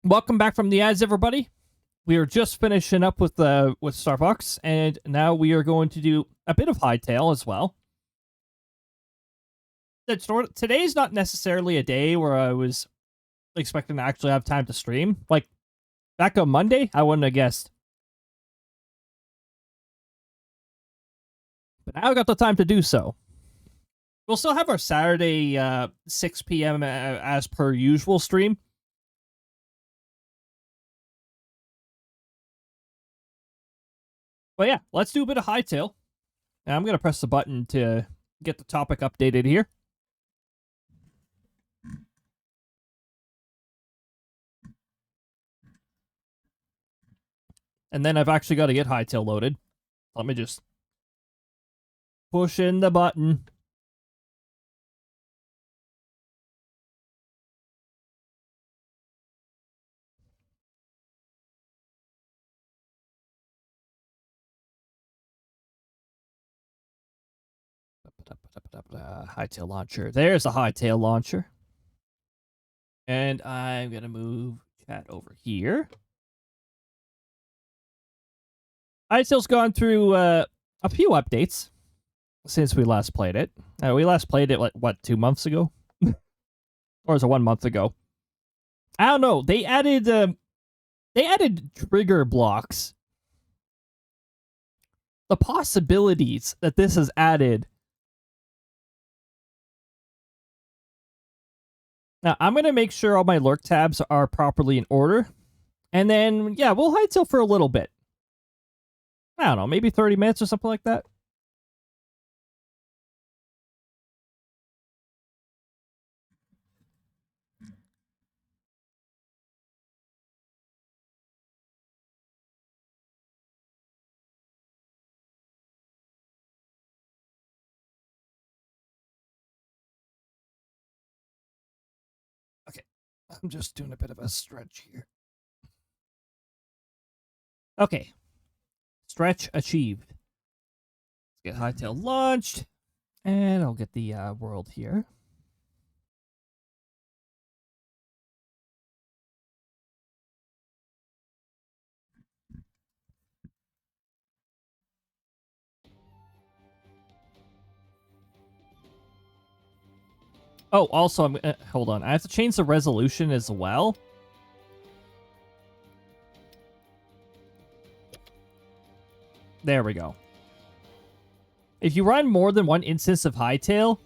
Welcome back from the ads, everybody. We are just finishing up with Starbucks, and now we are going to do a bit of Hytale as well. Today's not necessarily a day where I was expecting to actually have time to stream. Like, back on Monday, I wouldn't have guessed. But now I got the time to do so. We'll still have our Saturday 6 p.m. As per usual stream. But yeah, let's do a bit of Hytale. Now I'm going to press the button to get the topic updated here. And then I've actually got to get Hytale loaded. Let me just push in the button. Hytale launcher. There's the Hytale launcher. And I'm going to move chat over here. Hytale's gone through a few updates since we last played it. We last played it, like, what, 2 months ago? Or was it 1 month ago? I don't know. They added trigger blocks. The possibilities that this has added. Now, I'm going to make sure all my lurk tabs are properly in order. And then, yeah, we'll Hytale for a little bit. I don't know, maybe 30 minutes or something like that. Okay, I'm just doing a bit of a stretch here. Okay, stretch achieved. Let's get Hytale launched, and I'll get the world here. Oh, also, hold on. I have to change the resolution as well. There we go. If you run more than one instance of Hytale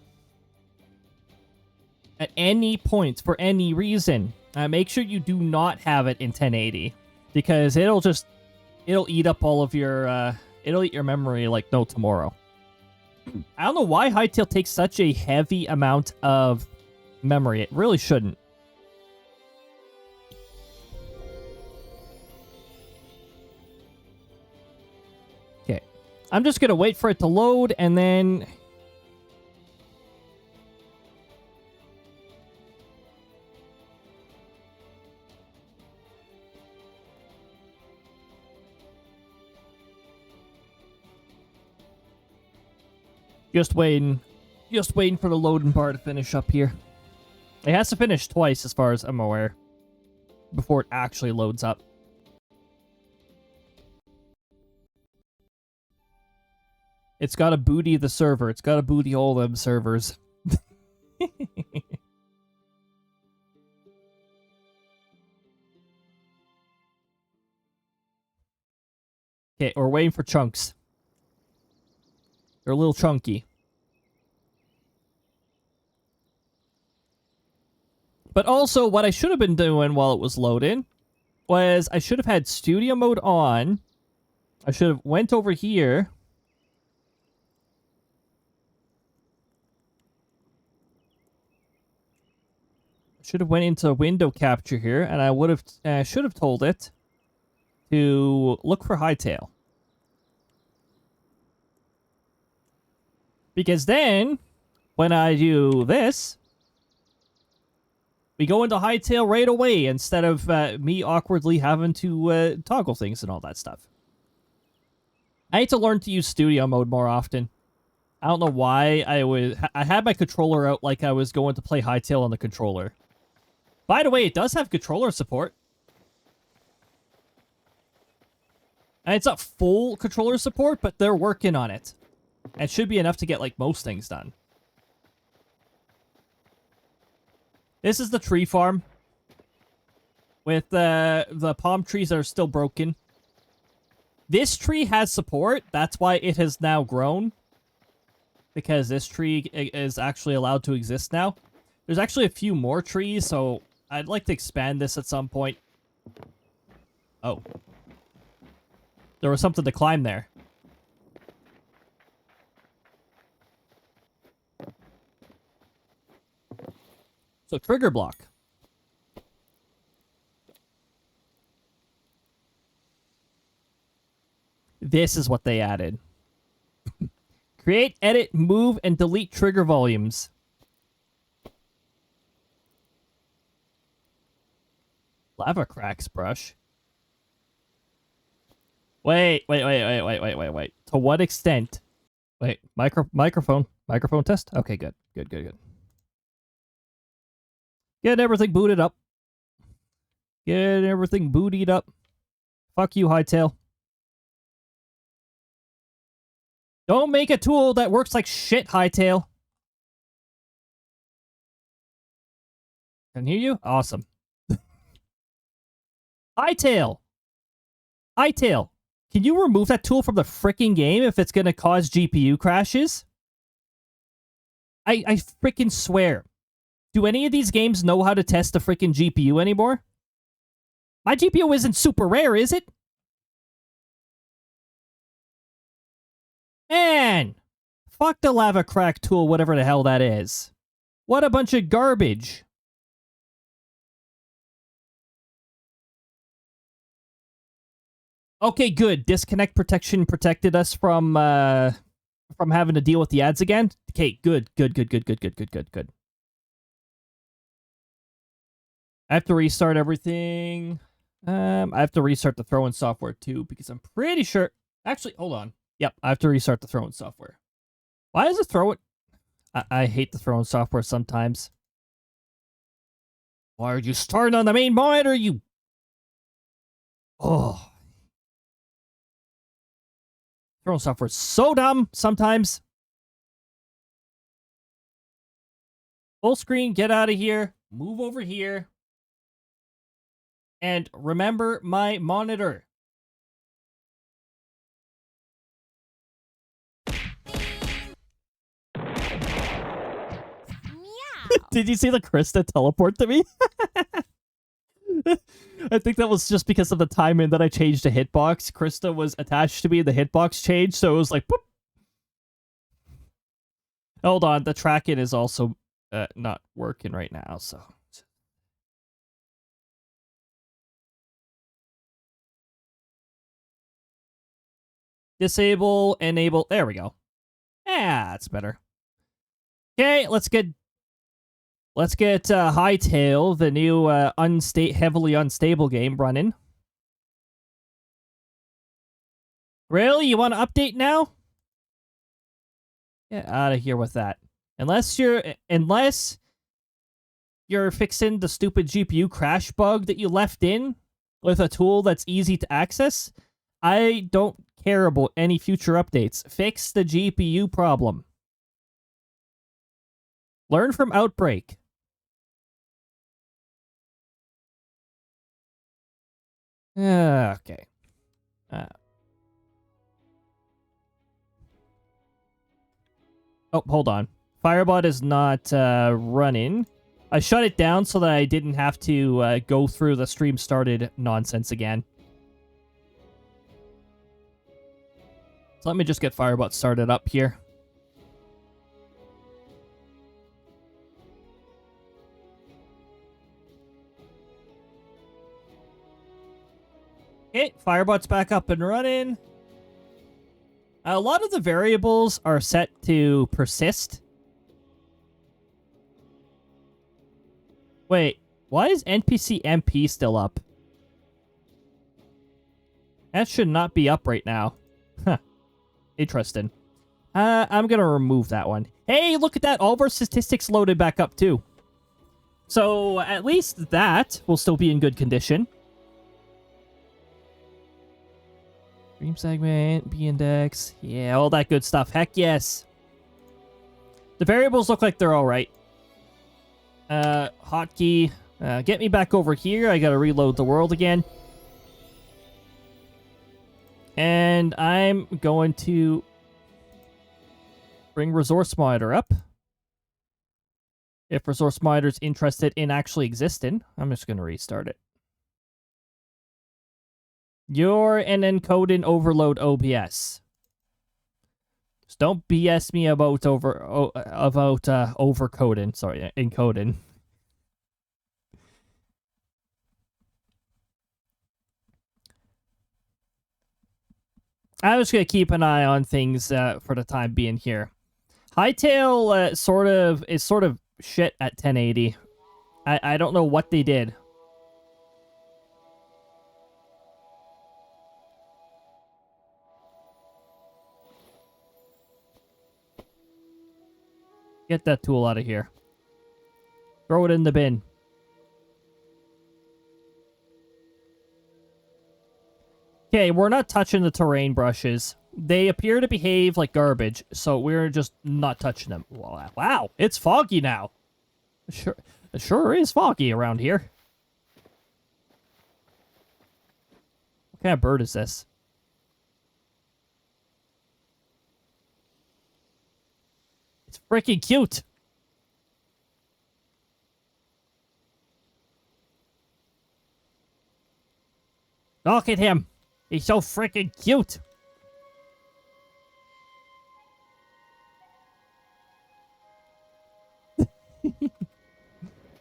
at any point for any reason, make sure you do not have it in 1080, because it'll eat up all of your it'll eat your memory like no tomorrow. I don't know why Hytale takes such a heavy amount of memory. It really shouldn't. Okay. I'm just going to wait for it to load, and then... Just waiting for the loading bar to finish up here. It has to finish twice, as far as I'm aware, before it actually loads up. It's got to booty the server. It's got to booty all them servers. Okay, we're waiting for chunks. They're a little chunky. But also, what I should have been doing while it was loading was I should have had studio mode on. I should have went over here. Should have went into window capture here, and I should have told it to look for Hytale. Because then, when I do this, we go into Hytale right away instead of me awkwardly having to toggle things and all that stuff. I need to learn to use studio mode more often. I don't know why I had my controller out like I was going to play Hytale on the controller. By the way, it does have controller support. And it's not full controller support, but they're working on it. And it should be enough to get, like, most things done. This is the tree farm. With the palm trees that are still broken. This tree has support. That's why it has now grown. Because this tree is actually allowed to exist now. There's actually a few more trees, so I'd like to expand this at some point. Oh. There was something to climb there. So, trigger block. This is what they added. Create, edit, move, and delete trigger volumes. Lava cracks brush. Wait. To what extent? Wait, microphone test? Okay, good. Good. Get everything booted up. Get everything bootied up. Fuck you, Hytale. Don't make a tool that works like shit, Hytale. Can hear you? Awesome. Hytale! Hytale! Can you remove that tool from the frickin' game if it's gonna cause GPU crashes? I frickin' swear. Do any of these games know how to test the frickin' GPU anymore? My GPU isn't super rare, is it? Man! Fuck the lava crack tool, whatever the hell that is. What a bunch of garbage. Okay, good. Disconnect protection protected us from having to deal with the ads again. Okay, good. I have to restart everything. I have to restart the throw-in software too, because I'm pretty sure... Actually, hold on. Yep, I have to restart the throw-in software. Why does it throw it? I hate the throw-in software sometimes. Why are you starting on the main monitor, you... Oh... Throw-in software is so dumb sometimes. Full screen, get out of here. Move over here. And remember my monitor. Did you see the Krista teleport to me? I think that was just because of the time in that I changed the hitbox. Krista was attached to me and the hitbox changed, so it was like, boop. Hold on, the tracking is also not working right now, so... Disable, enable, there we go. Yeah, that's better. Okay, let's get Hytale, the new heavily unstable game, running. Really? You want to update now? Get out of here with that. Unless you're fixing the stupid GPU crash bug that you left in with a tool that's easy to access, I don't care about any future updates. Fix the GPU problem. Learn from Outbreak. Okay. Oh, hold on. Firebot is not running. I shut it down so that I didn't have to go through the stream started nonsense again. So let me just get Firebot started up here. Okay, Firebot's back up and running. A lot of the variables are set to persist. Wait, why is NPC MP still up? That should not be up right now. Huh. Interesting. I'm gonna remove that one. Hey, look at that! All of our statistics loaded back up too. So, at least that will still be in good condition. Stream segment, B index. Yeah, all that good stuff. Heck yes. The variables look like they're all right. Hotkey. Get me back over here. I gotta reload the world again. And I'm going to bring Resource Monitor up. If Resource Monitor's interested in actually existing, I'm just going to restart it. You're an encoding overload OBS. Just don't BS me about overcoding. Sorry, encoding. I'm just going to keep an eye on things for the time being here. Hytale is sort of shit at 1080. I don't know what they did. Get that tool out of here. Throw it in the bin. Okay, we're not touching the terrain brushes. They appear to behave like garbage, so we're just not touching them. Wow, it's foggy now. It sure is foggy around here. What kind of bird is this? It's freaking cute. Look at him. He's so freaking cute.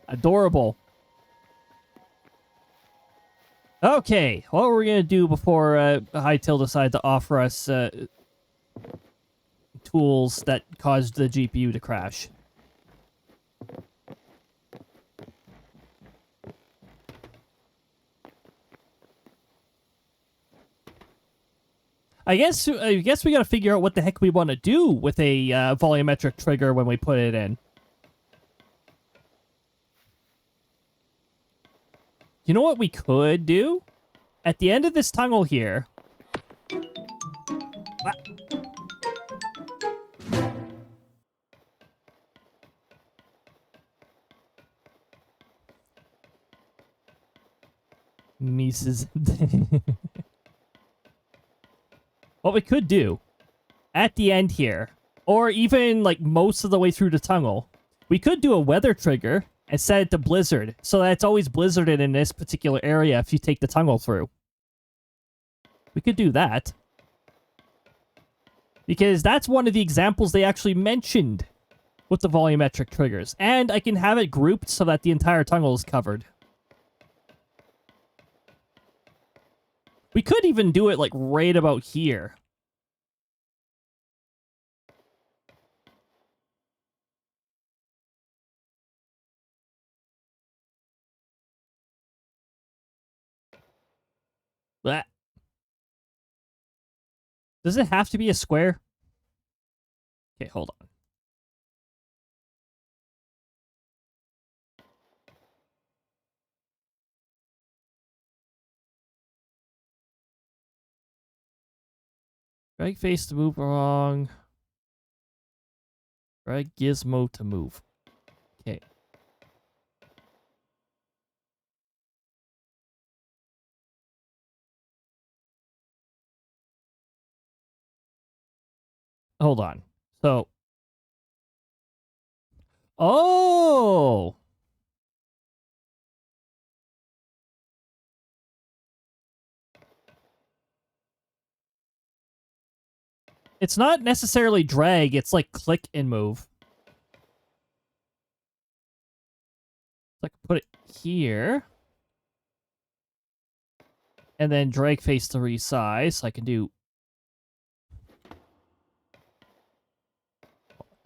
Adorable. Okay, what we're gonna do before Hytale decide to offer us tools that caused the GPU to crash. I guess we gotta figure out what the heck we want to do with a volumetric trigger when we put it in. You know what we could do? At the end of this tunnel here... Nieces. What we could do, at the end here, or even like most of the way through the tunnel, we could do a weather trigger and set it to blizzard, so that it's always blizzarded in this particular area if you take the tunnel through. We could do that. Because that's one of the examples they actually mentioned with the volumetric triggers. And I can have it grouped so that the entire tunnel is covered. We could even do it like right about here. Blah. Does it have to be a square? Okay, hold on. Drag face to move wrong. Drag gizmo to move. Okay. Hold on. So. Oh! It's not necessarily drag, it's like click and move. So I can put it here. And then drag face to resize. So I can do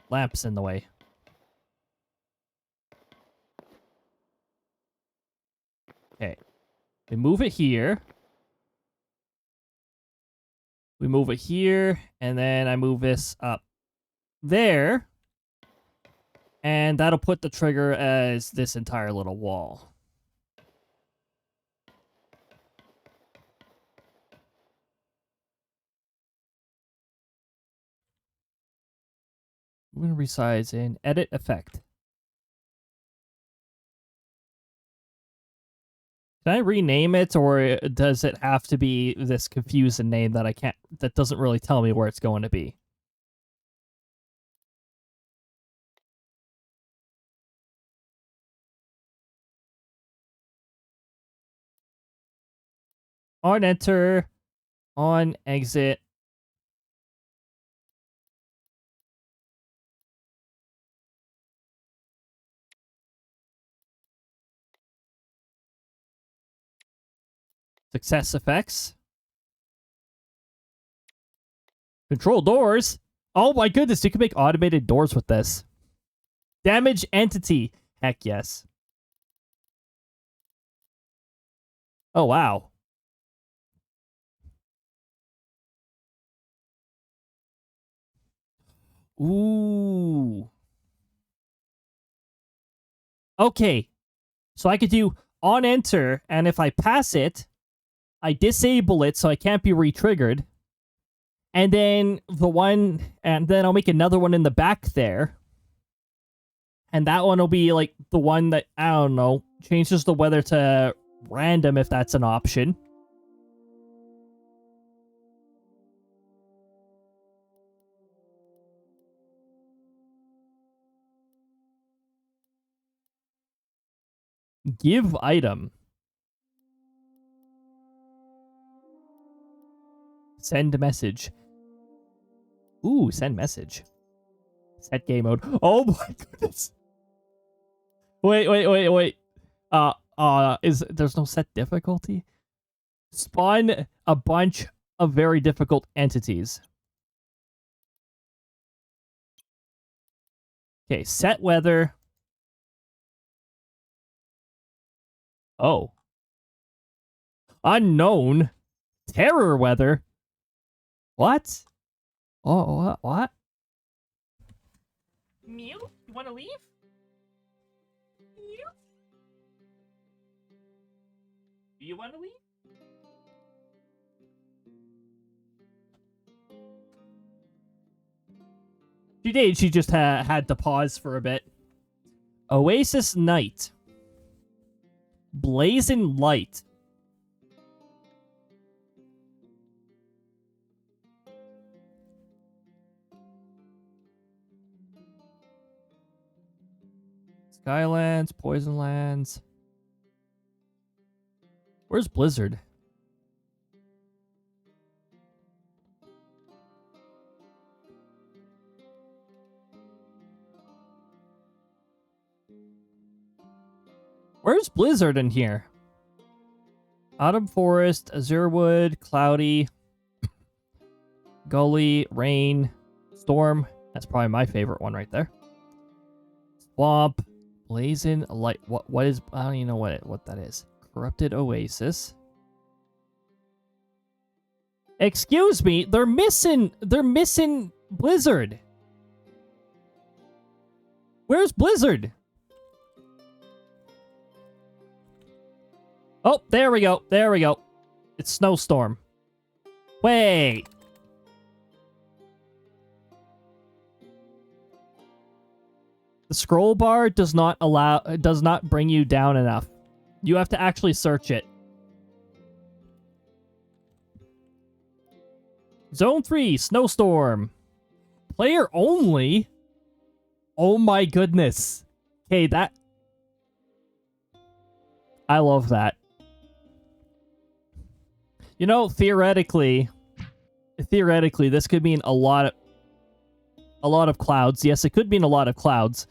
lamps in the way. Okay. We move it here. We move it here, and then I move this up there. And that'll put the trigger as this entire little wall. Moon resides in edit effect. Can I rename it, or does it have to be this confusing name that I can't, that doesn't really tell me where it's going to be? On enter, on exit. Success effects. Control doors. Oh my goodness, you can make automated doors with this. Damage entity. Heck yes. Oh wow. Ooh. Okay. So I could do on enter, and if I pass it, I disable it so I can't be re-triggered. And then I'll make another one in the back there. And that one will be like the one that, I don't know, changes the weather to random if that's an option. Give item. Send message. Ooh, send message. Set game mode. Oh my goodness. Wait. There's no set difficulty? Spawn a bunch of very difficult entities. Okay, set weather. Oh. Unknown. Terror weather. What? Oh, what? Mew? You want to leave? Mew? Do you want to leave? She did. She just had to pause for a bit. Oasis Night. Blazing Light. Skylands, Poisonlands. Where's Blizzard? Where's Blizzard in here? Autumn Forest, Azurwood, Cloudy, Gully, Rain, Storm. That's probably my favorite one right there. Swamp, Blazing Light. What is? I don't even know what that is. Corrupted Oasis. Excuse me, they're missing Blizzard. Where's Blizzard? Oh, there we go. There we go. It's Snowstorm. Wait. The scroll bar does not bring you down enough. You have to actually search it. Zone 3, Snowstorm. Player only? Oh my goodness. Okay, I love that. You know, theoretically, this could mean a lot of clouds. Yes, it could mean a lot of clouds.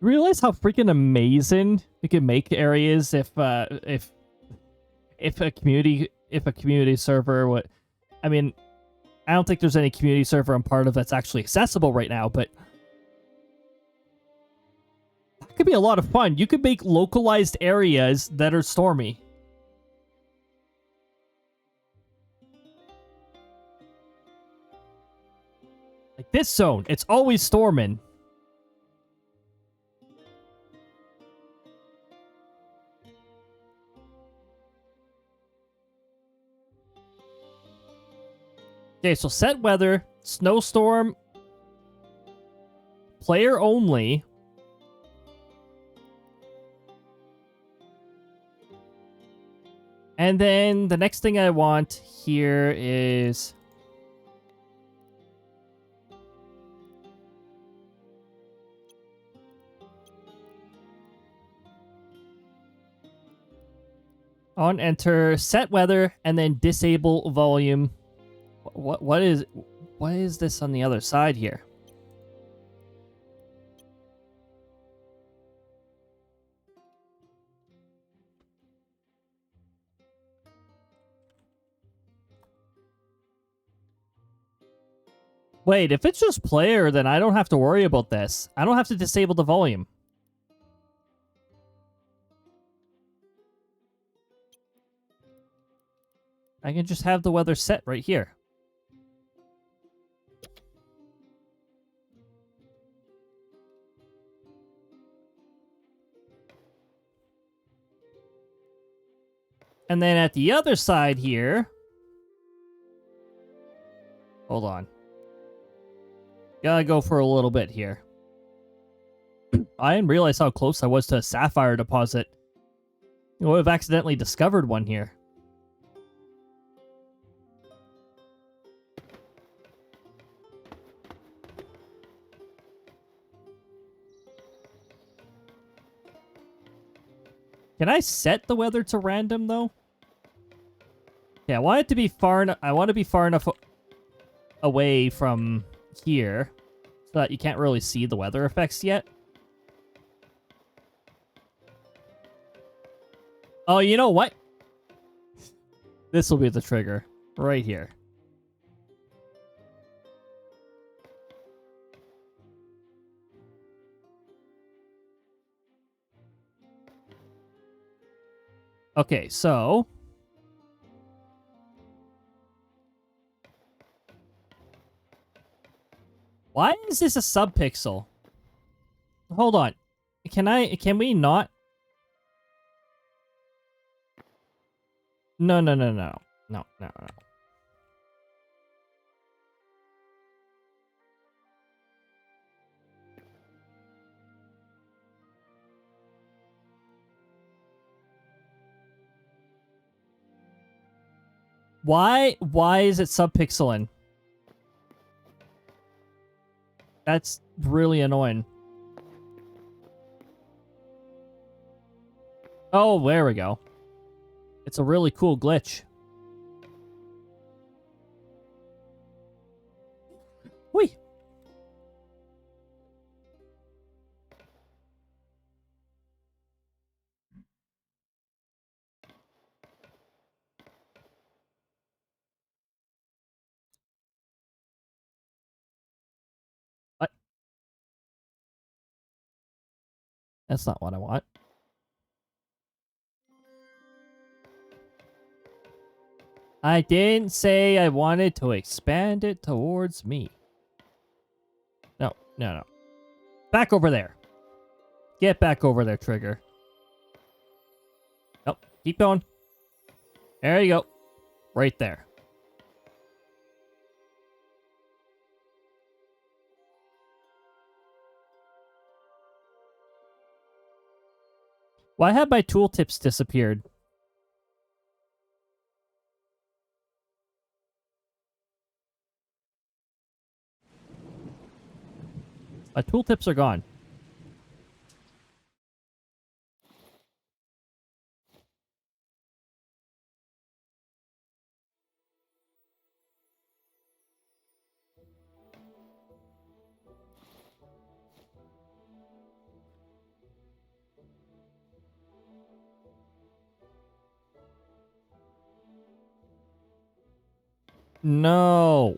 Realize how freaking amazing we can make areas if a community server would. I mean, I don't think there's any community server I'm part of that's actually accessible right now, but that could be a lot of fun. You could make localized areas that are stormy. Like this zone, it's always storming. Okay, so set weather, snowstorm, player only. And then the next thing I want here is... on enter, set weather, and then disable volume. What is this on the other side here? Wait, if it's just player, then I don't have to worry about this. I don't have to disable the volume. I can just have the weather set right here. And then at the other side here... Hold on. Gotta go for a little bit here. I didn't realize how close I was to a sapphire deposit. I would have accidentally discovered one here. Can I set the weather to random though? Yeah, I want it to be I want to be far enough away from here so that you can't really see the weather effects yet. Oh, you know what? This will be the trigger right here. Okay, so... why is this a subpixel? Hold on. Can we not? No. No. Why is it subpixeling? That's really annoying. Oh, there we go. It's a really cool glitch. Whee! What? That's not what I want. I didn't say I wanted to expand it towards me. No. Back over there. Get back over there, Trigger. Oh, keep going. There you go. Right there. Why have my tooltips disappeared? My tooltips are gone. No.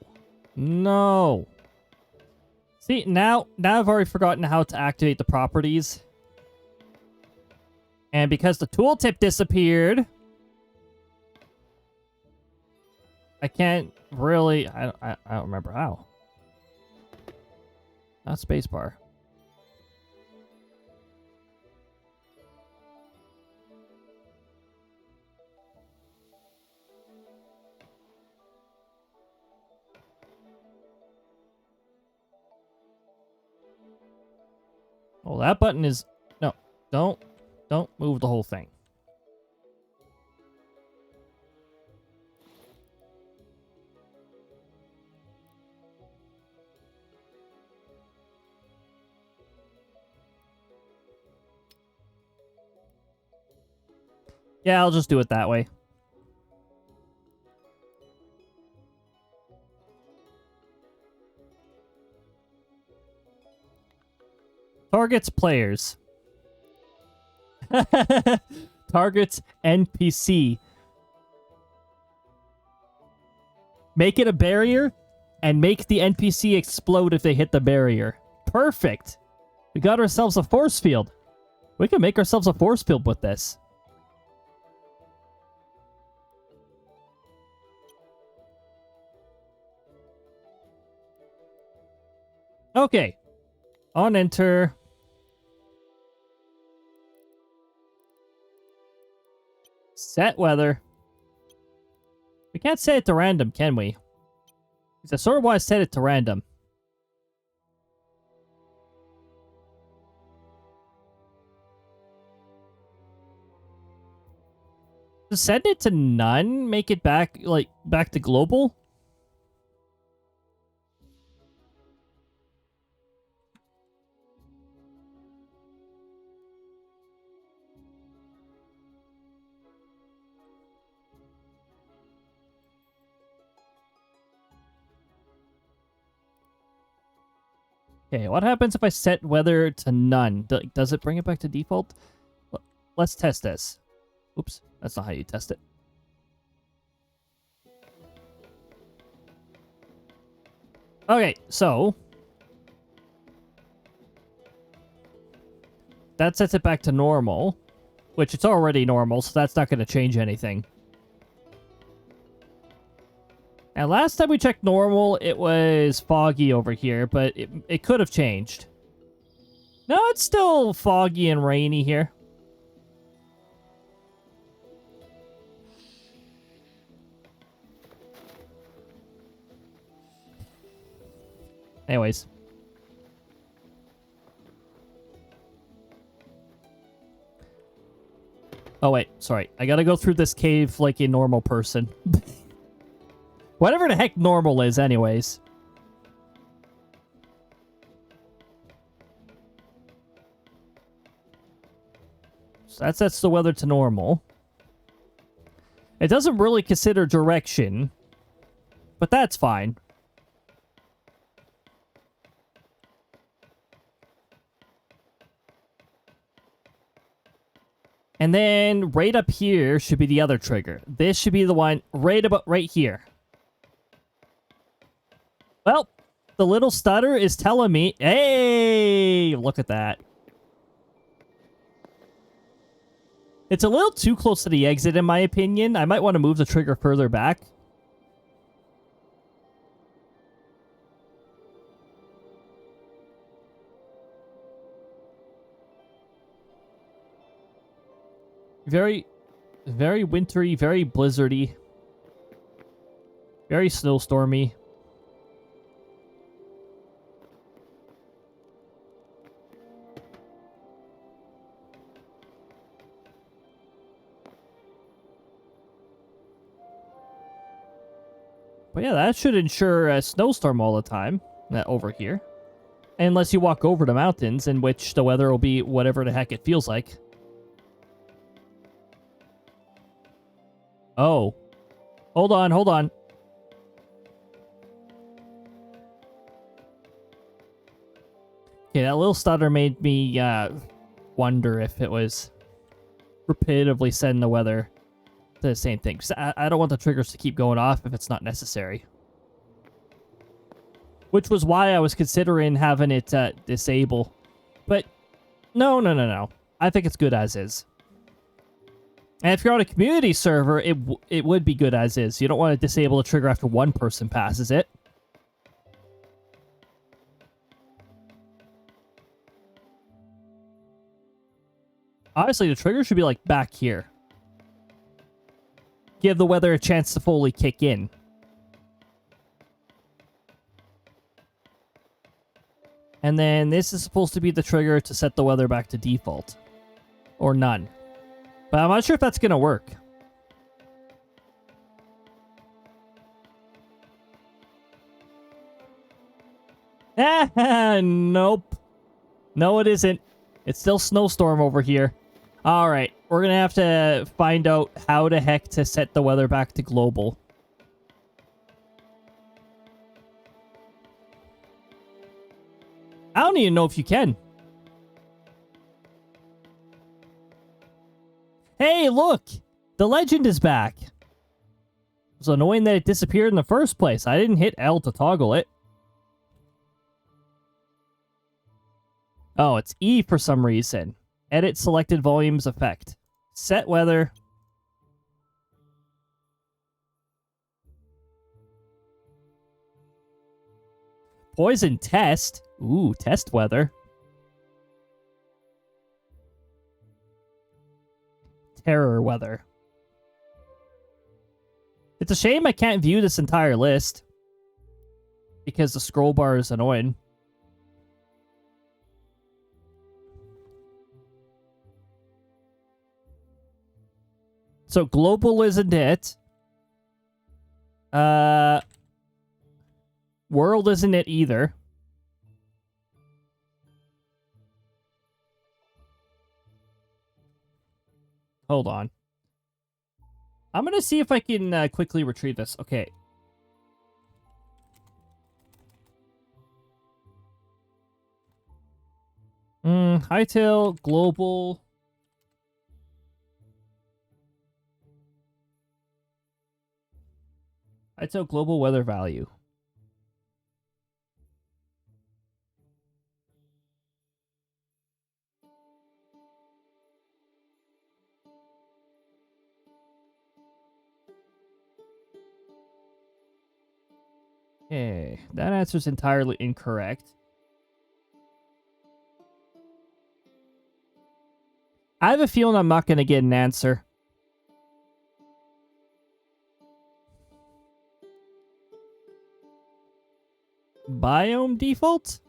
See, now I've already forgotten how to activate the properties. And because the tooltip disappeared, I can't really... I don't remember how. Not spacebar. Oh, that button is... No, don't move the whole thing. Yeah, I'll just do it that way. Targets players. Targets NPC. Make it a barrier and make the NPC explode if they hit the barrier. Perfect. We got ourselves a force field. We can make ourselves a force field with this. Okay. On enter. Set weather. We can't set it to random, can we? Because I sort of want to set it to random. Set it to none? Make it back, like, back to global? Okay, what happens if I set weather to none? Does it bring it back to default? Let's test this. Oops, that's not how you test it. Okay, so... that sets it back to normal, which it's already normal, so that's not going to change anything. And last time we checked normal, it was foggy over here, but it could have changed. No, it's still foggy and rainy here. Anyways. Oh, wait. Sorry. I gotta go through this cave like a normal person. Whatever the heck normal is, anyways. So that sets the weather to normal. It doesn't really consider direction, but that's fine. And then right up here should be the other trigger. This should be the one right here. Well, the little stutter is telling me, hey, look at that. It's a little too close to the exit, in my opinion. I might want to move the trigger further back. Very, very wintry, very blizzardy. Very snowstormy. But yeah, that should ensure a snowstorm all the time over here. Unless you walk over the mountains, in which the weather will be whatever the heck it feels like. Oh. Hold on, hold on. Okay, that little stutter made me wonder if it was repetitively setting the weather to the same thing. 'Cause I don't want the triggers to keep going off if it's not necessary. Which was why I was considering having it disable. But no. I think it's good as is. And if you're on a community server, it would be good as is. You don't want to disable the trigger after one person passes it. Honestly, the trigger should be like back here. Give the weather a chance to fully kick in. And then this is supposed to be the trigger to set the weather back to default. Or none. But I'm not sure if that's going to work. Nope. No, it isn't. It's still snowstorm over here. Alright, we're going to have to find out how the heck to set the weather back to global. I don't even know if you can. Hey, look! The legend is back. It was annoying that it disappeared in the first place. I didn't hit L to toggle it. Oh, it's E for some reason. Edit selected volumes effect. Set weather. Poison test. Ooh, test weather. Terror weather. It's a shame I can't view this entire list. Because the scroll bar is annoying. So global isn't it. World isn't it either. Hold on. I'm going to see if I can quickly retrieve this. Okay. Hytale, global. Hytale global weather value. Okay, that answer's entirely incorrect. I have a feeling I'm not going to get an answer. Biome default?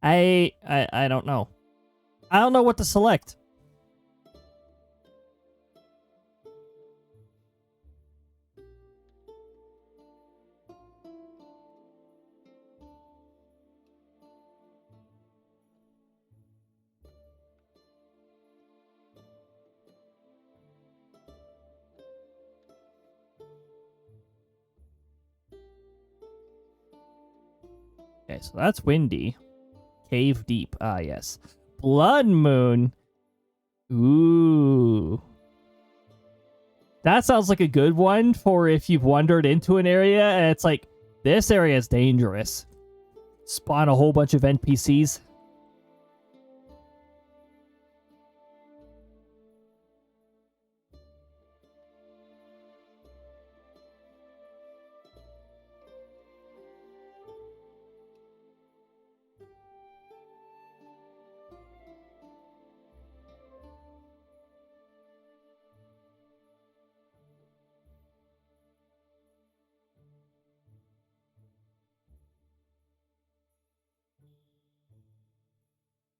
I don't know. I don't know what to select. Okay, so that's windy. Cave deep. Ah, yes. Blood moon. Ooh. That sounds like a good one for if you've wandered into an area and it's like, this area is dangerous. Spawn a whole bunch of NPCs.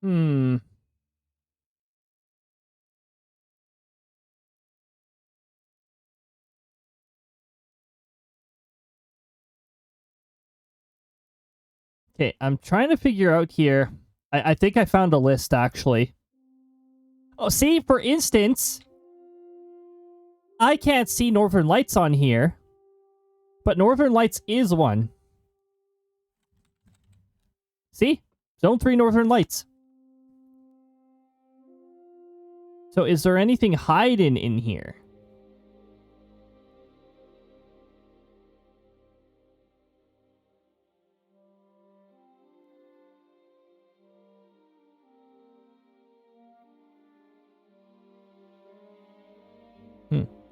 Hmm. Okay, I'm trying to figure out here. I think I found a list, actually. Oh, see, for instance, I can't see Northern Lights on here, but Northern Lights is one. See? Zone 3 Northern Lights. So is there anything hiding in here?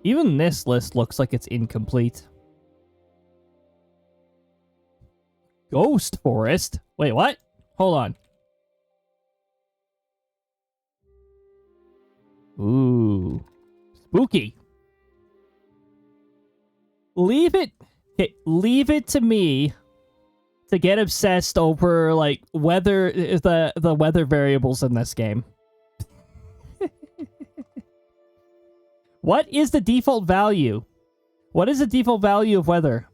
Even this list looks like it's incomplete. Ghost Forest? Wait, what? Hold on. Ooh. Spooky. Leave it to me to get obsessed over like weather the weather variables in this game. What is the default value? What is the default value of weather?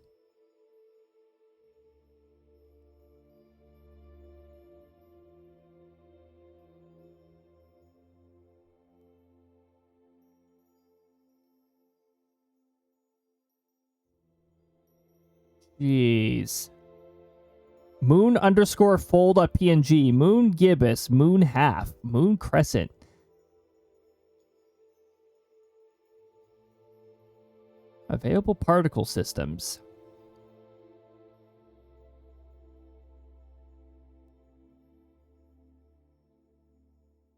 Jeez. Moon underscore fold.png, moon gibbous, moon half, moon crescent. Available particle systems.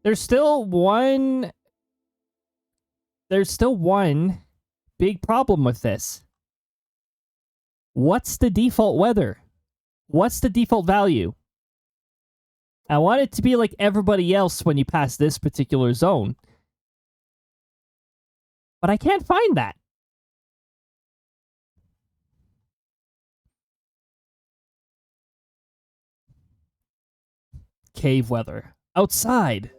There's still one big problem with this. What's the default weather? What's the default value? I want it to be like everybody else when you pass this particular zone. But I can't find that. Cave weather. Outside.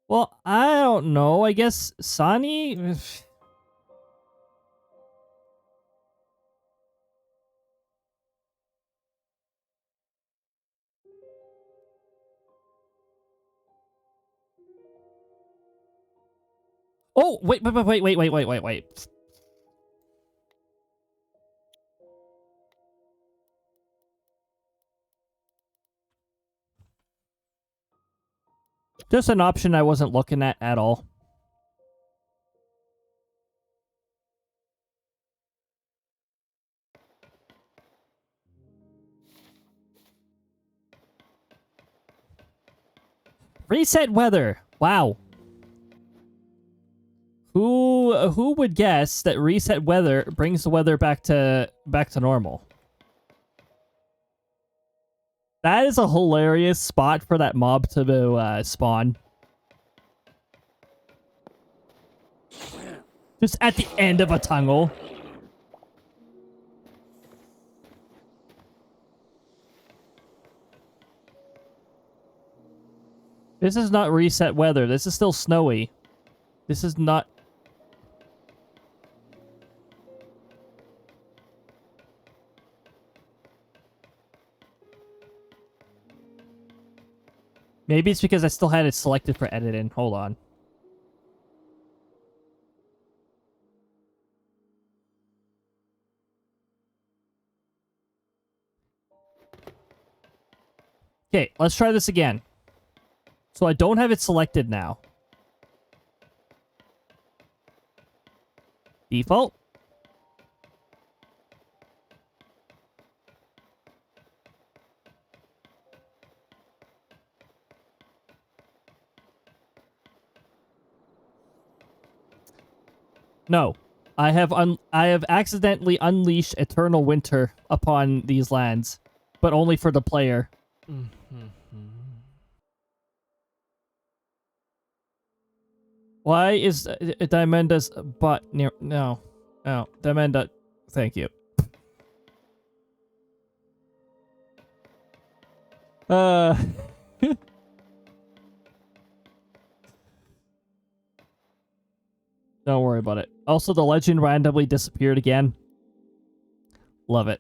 Well, I don't know. I guess sunny? Oh, wait. Just an option I wasn't looking at all. Reset weather. Wow. Who would guess that reset weather brings the weather back to normal? That is a hilarious spot for that mob to spawn. Just at the end of a tunnel. This is not reset weather. This is still snowy. This is not... Maybe it's because I still had it selected for editing. Hold on. Okay, let's try this again. So I don't have it selected now. Default. No. I have accidentally unleashed eternal winter upon these lands, but only for the player. Why is Dimenda's butt near... No. No. Dimenda... Thank you. Don't worry about it. Also, the legend randomly disappeared again. Love it.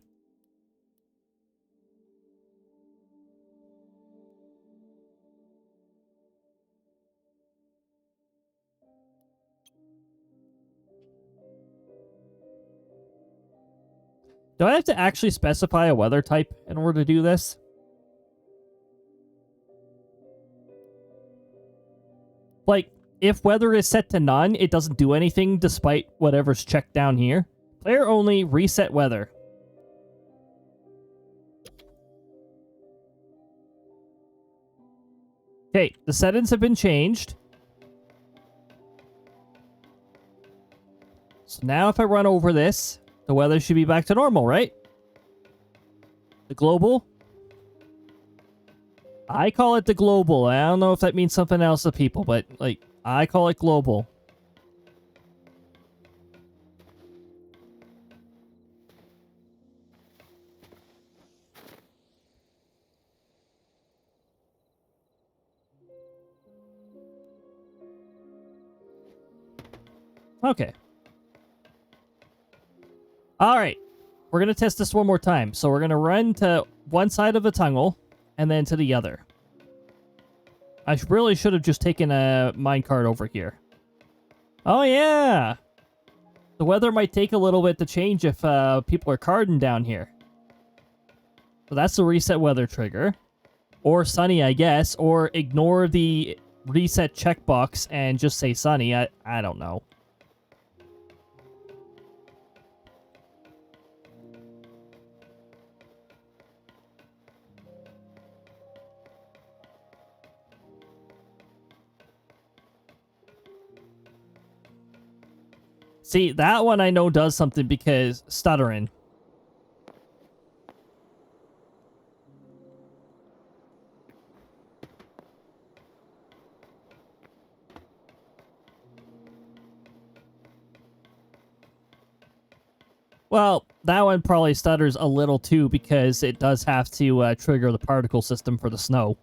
Do I have to actually specify a weather type in order to do this? Like, if weather is set to none, it doesn't do anything despite whatever's checked down here. Player only, reset weather. Okay, the settings have been changed. So now if I run over this, the weather should be back to normal, right? The global. I call it the global. I don't know if that means something else to people, but, like, I call it global. Okay. Alright. We're going to test this one more time. So we're going to run to one side of the tunnel and then to the other. I really should have just taken a minecart over here. Oh, yeah! The weather might take a little bit to change if people are carding down here. So that's the reset weather trigger. Or sunny, I guess. Or ignore the reset checkbox and just say sunny. I don't know. See, that one I know does something because stuttering. Well, that one probably stutters a little too because it does have to trigger the particle system for the snow.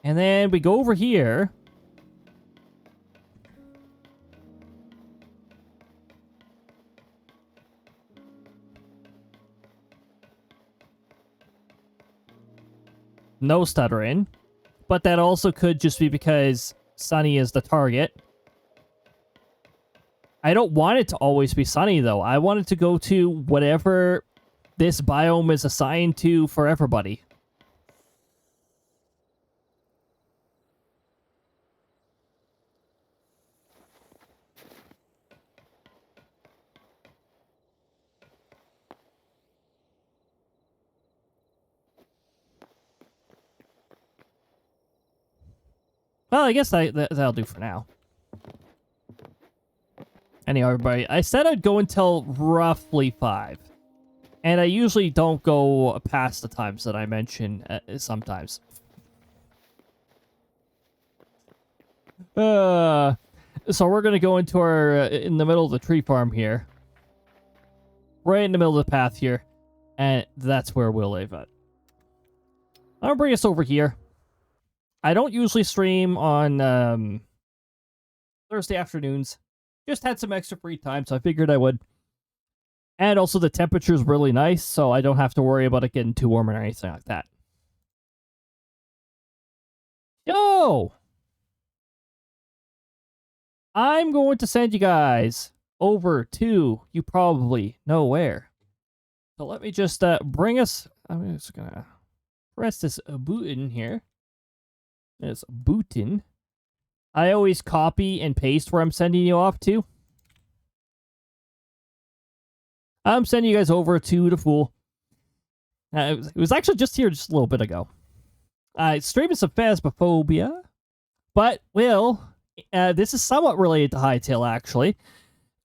And then we go over here. No stuttering. But that also could just be because sunny is the target. I don't want it to always be sunny, though. I want it to go to whatever this biome is assigned to for everybody. Well, I guess that'll do for now. Anyhow, everybody, I said I'd go until roughly 5. And I usually don't go past the times that I mention sometimes. So we're going to go into our, in the middle of the tree farm here. Right in the middle of the path here. And that's where we'll live at. I'm going to bring us over here. I don't usually stream on Thursday afternoons. Just had some extra free time, so I figured I would. And also the temperature's really nice, so I don't have to worry about it getting too warm or anything like that. Yo! I'm going to send you guys over to, you probably know where. So let me just bring us, I'm just going to press this button here. This button. I always copy and paste where I'm sending you off to. I'm sending you guys over to the Fool. It was actually just here just a little bit ago. Streaming some Phasmophobia. But, this is somewhat related to Hytale, actually.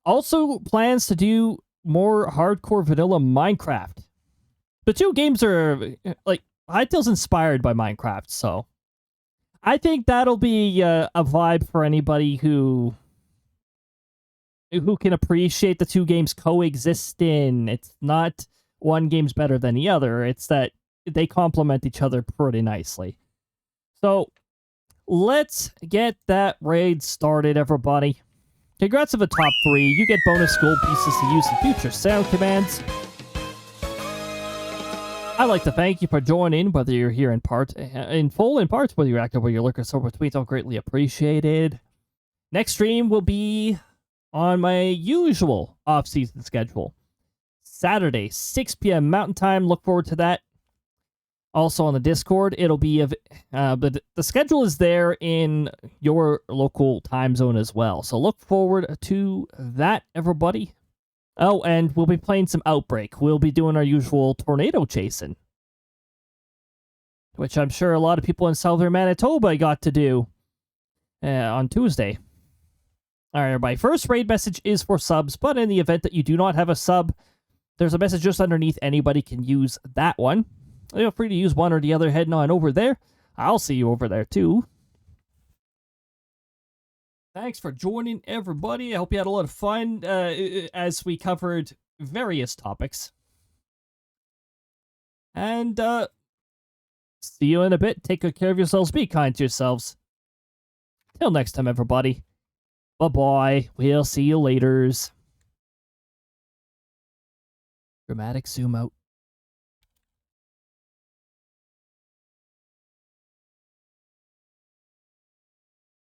Also plans to do more hardcore vanilla Minecraft. The two games are, like, Hytale's inspired by Minecraft, so I think that'll be a vibe for anybody who can appreciate the two games coexisting. It's not one game's better than the other. It's that they complement each other pretty nicely. So let's get that raid started, everybody. Congrats to the top 3. You get bonus gold pieces to use in future sound commands. I'd like to thank you for joining, whether you're here in full, in parts, whether you're active, whether you're lurking over tweets, all greatly appreciated. Next stream will be on my usual off-season schedule. Saturday, 6 p.m. Mountain Time. Look forward to that. Also on the Discord, it'll be but the schedule is there in your local time zone as well. So look forward to that, everybody. Oh, and we'll be playing some Outbreak. We'll be doing our usual tornado chasing, which I'm sure a lot of people in southern Manitoba got to do on Tuesday. All right, everybody. First raid message is for subs, but in the event that you do not have a sub, there's a message just underneath. Anybody can use that one. Feel free to use one or the other heading on over there. I'll see you over there too. Thanks for joining, everybody. I hope you had a lot of fun as we covered various topics. And see you in a bit. Take good care of yourselves. Be kind to yourselves. Till next time, everybody. Bye-bye. We'll see you laters. Dramatic zoom out.